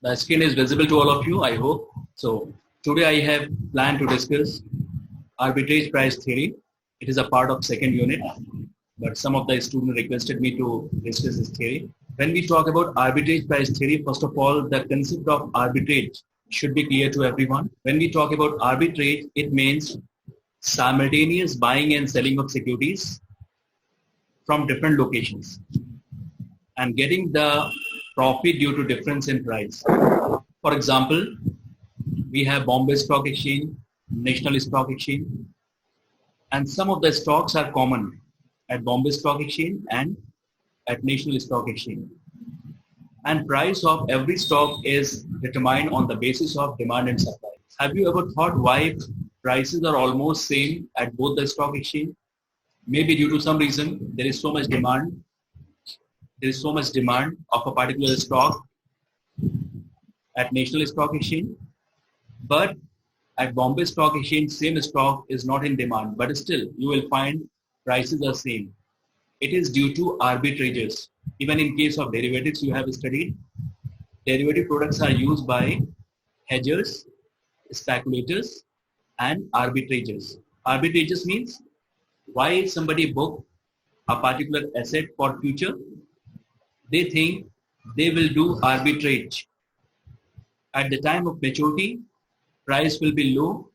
The screen is visible to all of you, I hope. So today I have planned to discuss arbitrage price theory. It is a part of second unit, but some of the students requested me to discuss this theory. When we talk about arbitrage price theory, first of all, the concept of arbitrage should be clear to everyone. When we talk about arbitrage, it means simultaneous buying and selling of securities from different locations and getting the profit due to difference in price. For example, we have Bombay Stock Exchange, National Stock Exchange, and some of the stocks are common at Bombay Stock Exchange and at National Stock Exchange. And price of every stock is determined on the basis of demand and supply. Have you ever thought why prices are almost same at both the stock exchange? Maybe due to some reason there is so much demand. There is so much demand of a particular stock at National Stock Exchange, but at Bombay Stock Exchange, same stock is not in demand, but still you will find prices are same. It is due to arbitrages. Even in case of derivatives you have studied, derivative products are used by hedgers, speculators, and arbitrages. Arbitrages means why somebody book a particular asset for future. They think they will do arbitrage. At the time of maturity, price will be low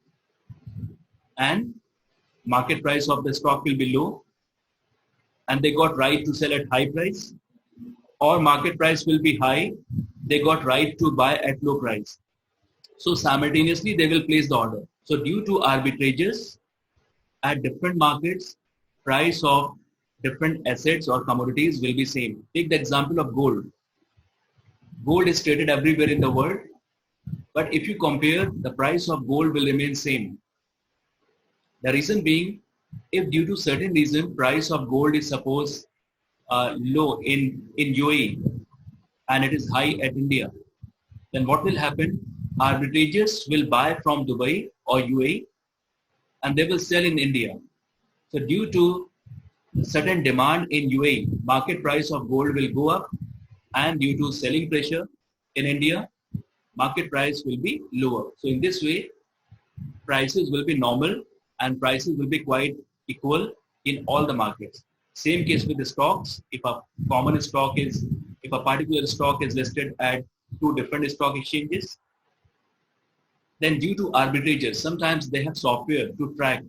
and market price of the stock will be low, and they got right to sell at high price, or market price will be high, they got right to buy at low price. So simultaneously they will place the order. So due to arbitrages at different markets, price of different assets or commodities will be same. Take the example of gold. Gold is traded everywhere in the world, but if you compare, the price of gold will remain same. The reason being, if due to certain reason price of gold is suppose low in UAE and it is high at India, then what will happen? Arbitrages will buy from Dubai or UAE and they will sell in India. So due to certain demand in UAE, market price of gold will go up, and due to selling pressure in India, market price will be lower. So in this way, prices will be normal and prices will be quite equal in all the markets. Same case with the stocks. If a particular stock is listed at two different stock exchanges, then due to arbitrages, sometimes they have software to track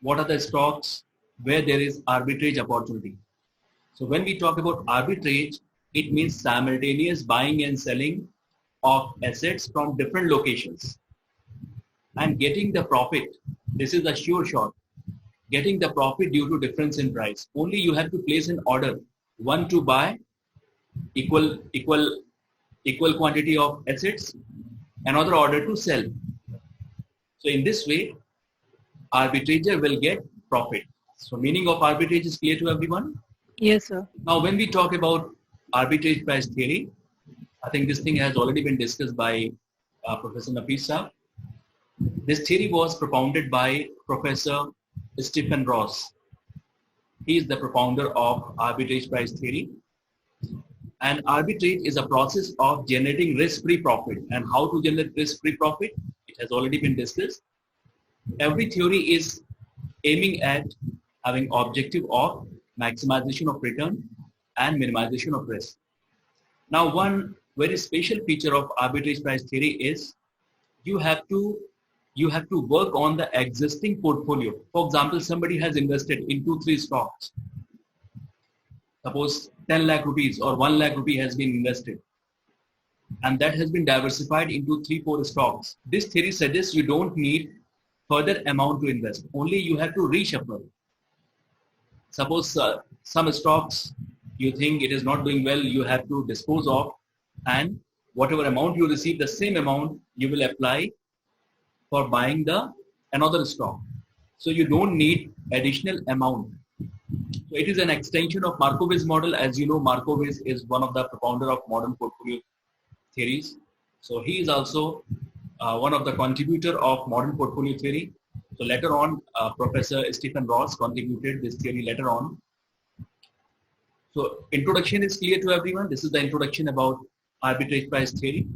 what are the stocks where there is arbitrage opportunity. So when we talk about arbitrage, it means simultaneous buying and selling of assets from different locations and getting the profit. This is a sure shot. Getting the profit due to difference in price. Only you have to place an order, one to buy equal quantity of assets, another order to sell. So in this way, arbitrager will get profit. So meaning of arbitrage is clear to everyone? Yes, sir. Now when we talk about arbitrage price theory, I think this thing has already been discussed by Professor Nafis Saab. This theory was propounded by Professor Stephen Ross. He is the propounder of arbitrage price theory. And arbitrage is a process of generating risk-free profit. And how to generate risk-free profit? It has already been discussed. Every theory is aiming at having objective of maximization of return and minimization of risk. Now, one very special feature of arbitrage price theory is you have to work on the existing portfolio. For example, somebody has invested in 2-3 stocks. Suppose 10 lakh rupees or 1 lakh rupee has been invested, and that has been diversified into 3-4 stocks. This theory suggests you don't need further amount to invest. Only you have to reshuffle. Suppose some stocks you think it is not doing well, you have to dispose of, and whatever amount you receive, the same amount you will apply for buying another stock. So you don't need additional amount. So it is an extension of Markowitz model. As you know, Markowitz is one of the propounder of modern portfolio theories. So he is also one of the contributor of modern portfolio theory. So later on, Professor Stephen Ross contributed this theory later on. So introduction is clear to everyone. This is the introduction about arbitrage price theory,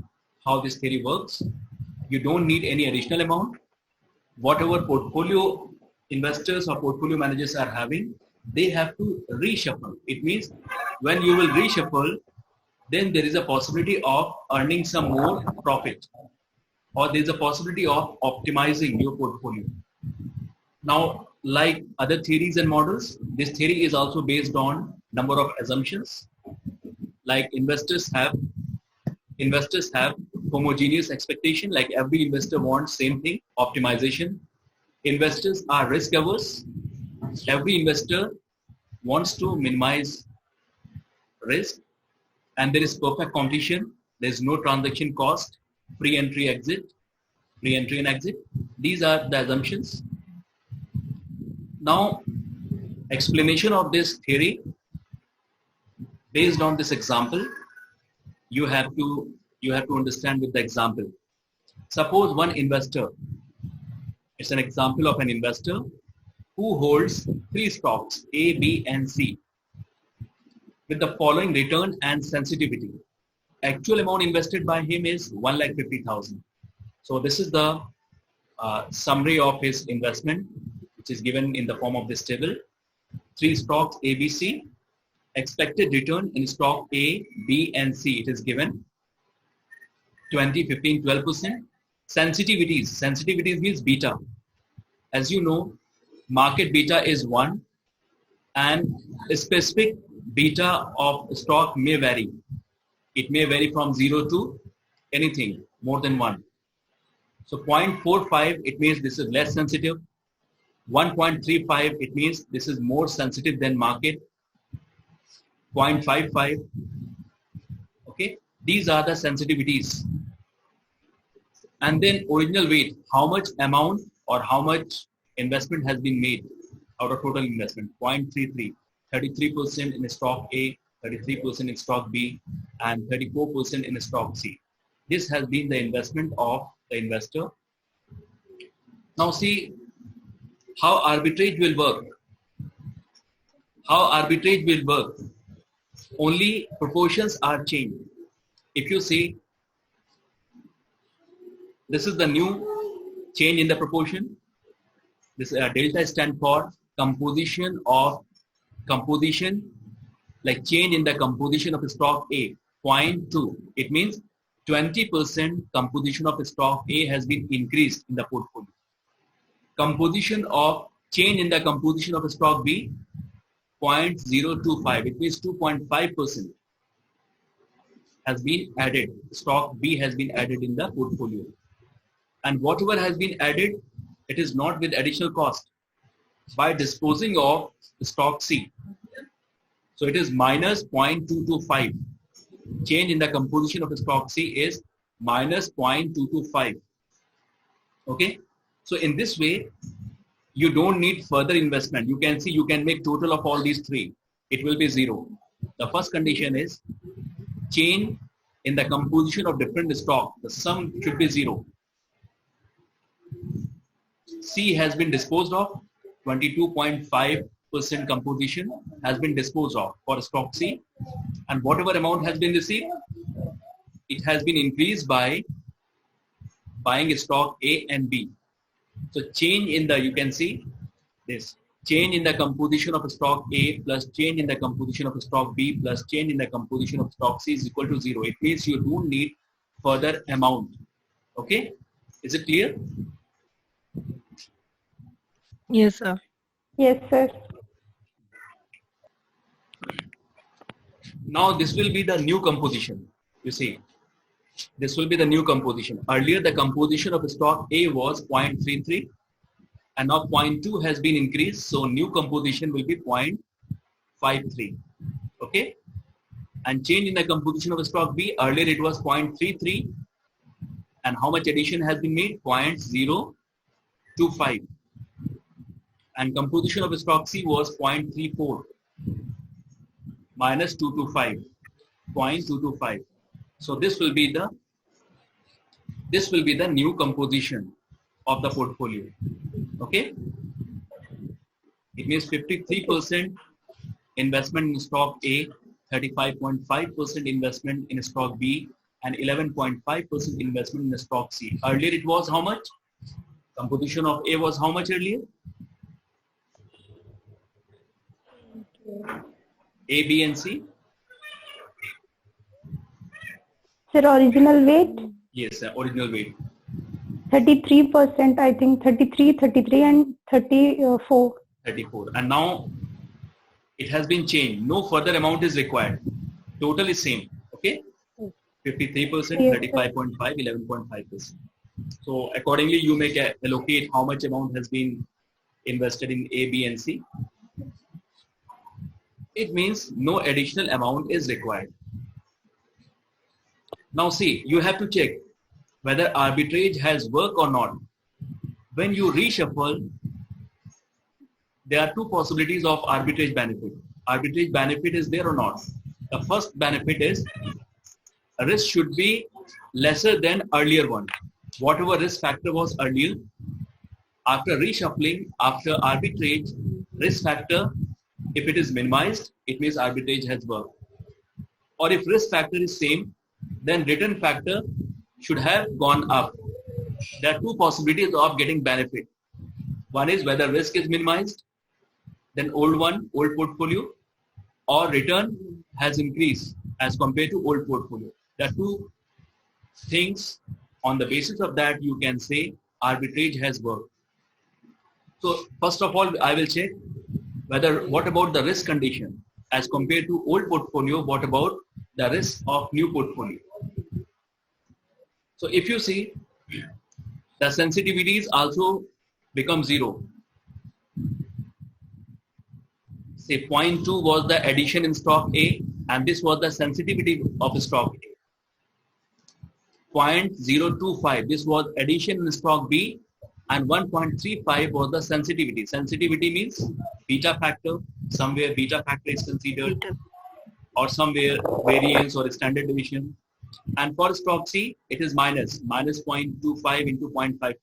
how this theory works. You don't need any additional amount. Whatever portfolio investors or portfolio managers are having, they have to reshuffle. It means when you will reshuffle, then there is a possibility of earning some more profit, or there is a possibility of optimizing your portfolio. Now, like other theories and models, this theory is also based on number of assumptions. Like investors have homogeneous expectation, like every investor wants same thing, optimization. Investors are risk averse. Every investor wants to minimize risk, and there is perfect competition. There is no transaction cost, free entry and exit. These are the assumptions. Now, explanation of this theory based on this example, you have to understand with the example. Suppose one investor, it's an example of an investor who holds 3 stocks A, B, and C with the following return and sensitivity. Actual amount invested by him is 1,50,000. So this is the summary of his investment, which is given in the form of this table. 3 stocks A, B, C. Expected return in stock A, B, and C. It is given 20, 15, 12%. Sensitivities means beta. As you know, market beta is 1, and a specific beta of stock may vary. It may vary from 0 to anything more than 1. So 0.45, it means this is less sensitive. 1.35, it means this is more sensitive than market. 0.55. Okay, these are the sensitivities. And then original weight, how much amount or how much investment has been made out of total investment. 0.33, 33% in stock A, 33% in stock B, and 34% in stock C. This has been the investment of the investor. Now see how arbitrage will work. How arbitrage will work. Only proportions are changed. If you see, this is the new change in the proportion. This delta stands for composition, like change in the composition of stock A, 0.2. It means 20% composition of stock A has been increased in the portfolio. Change in the composition of stock B, 0.025. It means 2.5% has been added. Stock B has been added in the portfolio. And whatever has been added, it is not with additional cost. By disposing of stock C. So it is minus 0.225. Change in the composition of stock C is minus 0.225. Okay. So in this way, you don't need further investment. You can see you can make total of all these 3. It will be 0. The first condition is change in the composition of different stock. The sum should be 0. C has been disposed of. 22.5% composition has been disposed of for stock C. And whatever amount has been received, it has been increased by buying stock A and B. So change in the, you can see this, change in the composition of stock A plus change in the composition of stock B plus change in the composition of stock C is equal to 0. It means you don't need further amount. Okay. Is it clear? Yes, sir. Yes, sir. Now this will be the new composition. You see, this will be the new composition. Earlier the composition of stock A was 0.33 and now 0.2 has been increased. So new composition will be 0.53. Okay. And change in the composition of stock B, earlier it was 0.33 and how much addition has been made? 0.025. And composition of stock C was 0.34 minus 225, 0.225. So this will be the new composition of the portfolio. Okay. It means 53% investment in stock A, 35.5% investment in stock B, and 11.5% investment in stock C. Earlier it was how much? Composition of A was how much earlier? A, B and C? Sir, original weight? Yes, original weight. 33%, I think 33 and 34. 34. And now it has been changed. No further amount is required. Total is same. Okay? 53%, Yes, 35.5, 11.5%. So accordingly, you may allocate how much amount has been invested in A, B and C. It means no additional amount is required. Now see, you have to check whether arbitrage has worked or not. When you reshuffle, there are two possibilities of arbitrage benefit. Arbitrage benefit is there or not. The first benefit is risk should be lesser than earlier one. Whatever risk factor was earlier, after reshuffling, after arbitrage, risk factor, if it is minimized, it means arbitrage has worked. Or if risk factor is same, then return factor should have gone up. There are two possibilities of getting benefit. One is whether risk is minimized, then old portfolio, or return has increased as compared to old portfolio. There are two things. On the basis of that, you can say arbitrage has worked. So first of all, I will check what about the risk condition as compared to old portfolio, what about the risk of new portfolio. So if you see, the sensitivities also become 0. Say 0.2 was the addition in stock A, and this was the sensitivity of stock A. 0.025, this was addition in stock B, and 1.35 was the sensitivity. Sensitivity means beta factor, somewhere beta factor is considered, or somewhere variance or standard deviation. And for stock C, it is minus 0.25 into 0.55.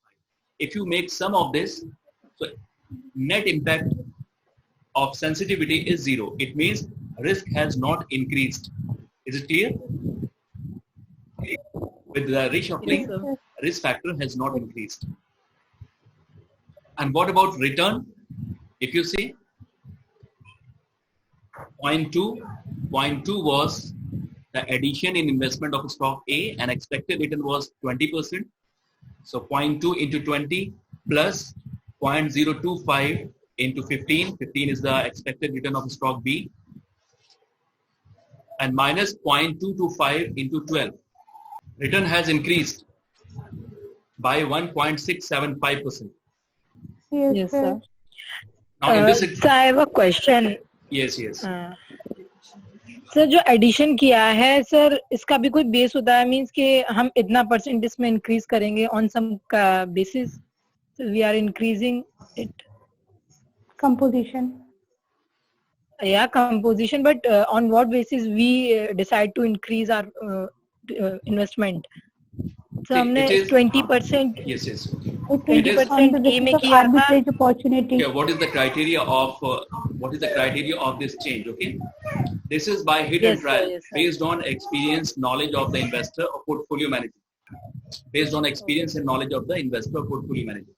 If you make sum of this, so net impact of sensitivity is 0. It means risk has not increased. Is it clear? With the reshuffling, risk factor has not increased. And what about return? If you see, 0.2 was the addition in investment of stock A, and expected return was 20%. So 0.2 into 20 plus 0.025 into 15. 15 is the expected return of stock B, and minus 0.225 into 12. Return has increased by 1.675%. Yes, sir. Now in this, sir, I have a question. Yes. Sir जो addition किया है sir, इसका भी कोई base होता है, means कि हम इतना परसेंट इसमें इंक्रीज करेंगे on some basis we are increasing it Composition. या composition, but on what basis we decide to increase our investment? So हमने 20%. Yes. It is on the basis of arbitrage opportunity. Okay, what is the criteria of this change? Okay, this is by hit and trial, based on experience, knowledge of the investor or portfolio manager. Based on experience and knowledge of the investor or portfolio manager,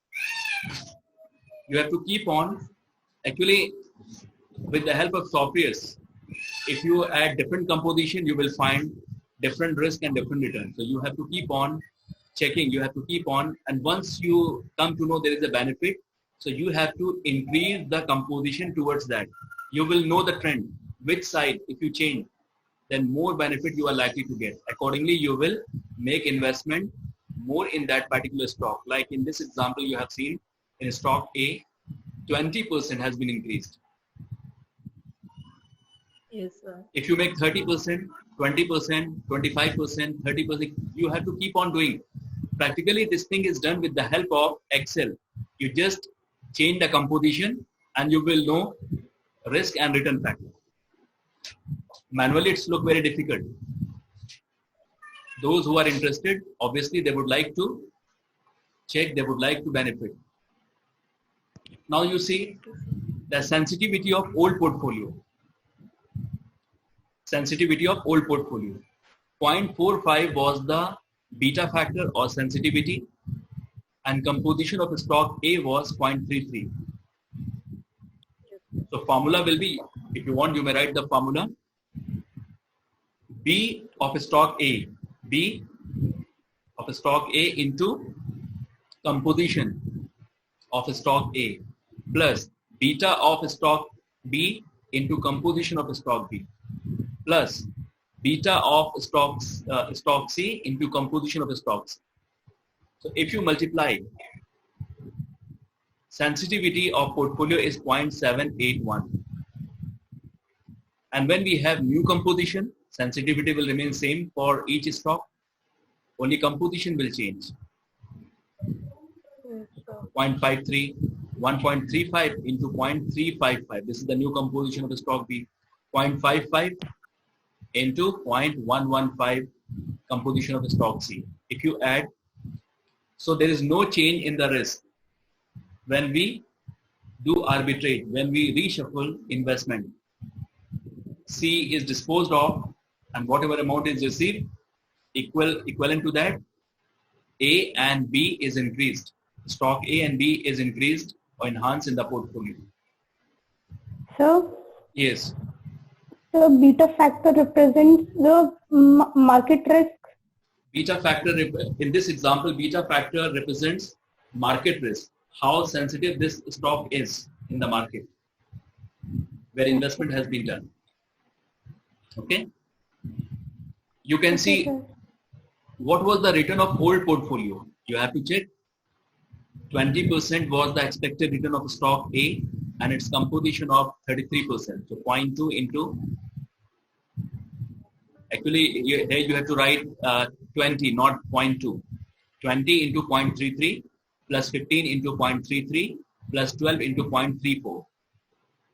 you have to keep on. Actually, with the help of softwares, if you add different composition, you will find different risk and different return. So you have to keep on checking, you have to keep on, and once you come to know there is a benefit, so you have to increase the composition towards that. You will know the trend, which side, if you change, then more benefit you are likely to get. Accordingly, you will make investment more in that particular stock. Like in this example, you have seen in stock A, 20% has been increased. Yes, sir. If you make 30%, 20%, 25%, 30%, you have to keep on doing. Practically, this thing is done with the help of Excel. You just change the composition and you will know risk and return factor. Manually, it's look very difficult. Those who are interested, obviously, they would like to check, they would like to benefit. Now you see the sensitivity of old portfolio. sensitivity of old portfolio. 0.45 was the beta factor or sensitivity, and composition of stock A was 0.33. So formula will be, if you want, you may write the formula. B of stock A, B of stock A into composition of stock A plus beta of stock B into composition of stock B plus beta of stock C into composition of stock C. So if you multiply, sensitivity of portfolio is 0.781. And when we have new composition, sensitivity will remain same for each stock. Only composition will change. 0.53, 1.35 into 0.355. This is the new composition of the stock B. 0.55 into 0.115 composition of the stock C. If you add, so there is no change in the risk. When we do arbitrage, when we reshuffle investment, C is disposed of and whatever amount is received, equivalent to that, A and B is increased. Stock A and B is increased or enhanced in the portfolio. So, yes. So beta factor represents the market risk. Beta factor, in this example, beta factor represents market risk. How sensitive this stock is in the market where investment has been done. Okay. You can see what was the return of old portfolio. You have to check. 20% was the expected return of stock A and its composition of 33%. So 0.2 into, actually here you have to write 20, not 0.2. 20 into 0.33 plus 15 into 0.33 plus 12 into 0.34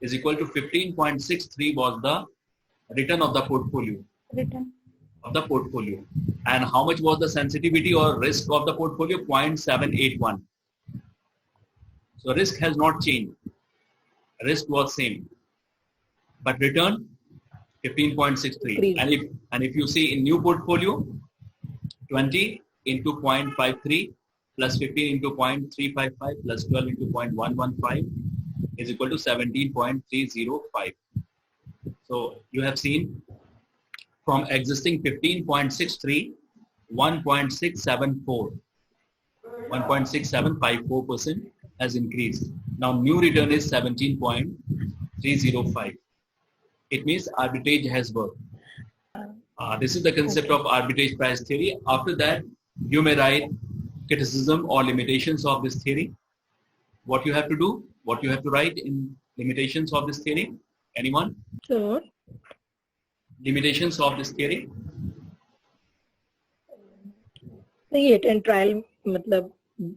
is equal to 15.63 was the return of the portfolio. Return. Of the portfolio. And how much was the sensitivity or risk of the portfolio? 0.781. So risk has not changed. Risk was same. But return 15.63. And if you see in new portfolio, 20 into 0.53 plus 15 into 0.355 plus 12 into 0.115 is equal to 17.305. So you have seen from existing 15.63, 1.674, 1.6754% has increased. Now new return is 17.305. It means arbitrage has worked. This is the concept of arbitrage price theory. After that, you may write criticism or limitations of this theory. What you have to do, what you have to write in limitations of this theory. Anyone? Sure. Limitations of this theory. नहीं hit and trial मतलब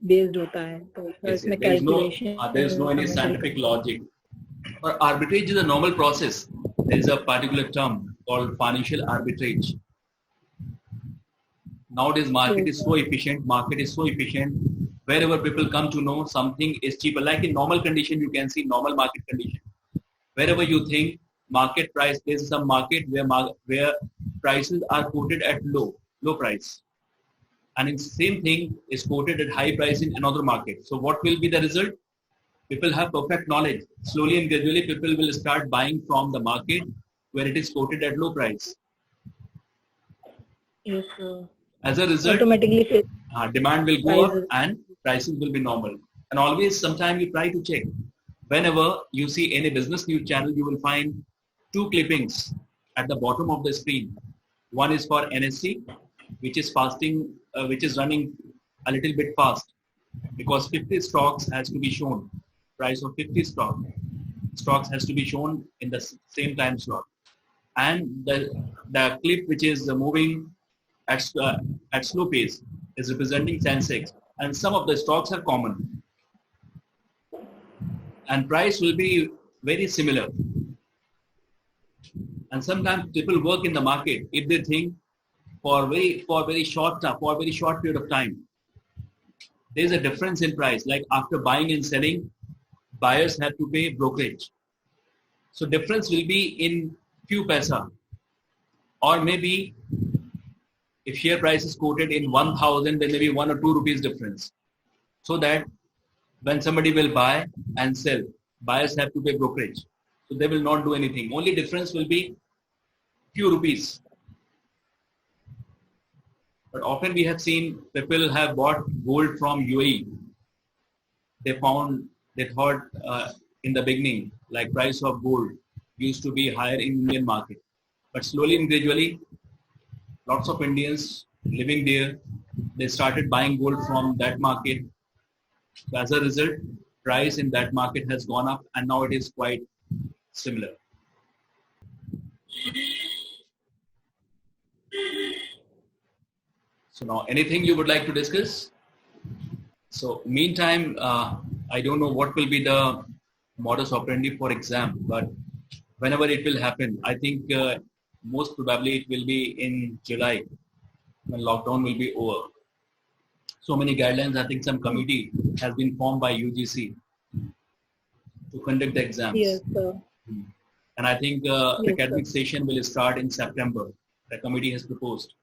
based होता है तो इसमें calculation. There is no any scientific logic. Or arbitrage is a normal process. There is a particular term called financial arbitrage. Nowadays, market is so efficient. Wherever people come to know something is cheaper, like in normal condition, you can see normal market condition. Wherever you think market price, there is some market where prices are quoted at low price, and in same thing is quoted at high price in another market. So what will be the result? People have perfect knowledge. Slowly and gradually, people will start buying from the market where it is quoted at low price. Yes, as a result, automatically demand will go up and prices will be normal. And always, sometime you try to check. Whenever you see any business news channel, you will find two clippings at the bottom of the screen. One is for NSE, which is running a little bit fast because 50 stocks has to be shown. Price of 50 stocks has to be shown in the same time slot. And the clip which is moving at slow pace is representing Sensex. And some of the stocks are common. And price will be very similar. And sometimes people work in the market if they think for very short period of time. There is a difference in price. Like after buying and selling, buyers have to pay brokerage. So difference will be in few paisa. or maybe if share price is quoted in 1000, there may be 1 or 2 rupees difference. So that when somebody will buy and sell, buyers have to pay brokerage. So they will not do anything. Only difference will be few rupees. But often we have seen people have bought gold from UAE. They thought in the beginning, like price of gold used to be higher in Indian market. But slowly and gradually, lots of Indians living there, they started buying gold from that market. So as a result, price in that market has gone up and now it is quite similar. So now anything you would like to discuss? So meantime, I don't know what will be the modus operandi for exam, but whenever it will happen, I think most probably it will be in July when lockdown will be over. So many guidelines, I think some committee has been formed by UGC to conduct the exams. Yes, sir. And I think Yes, academic sir. session will start in September. The committee has proposed.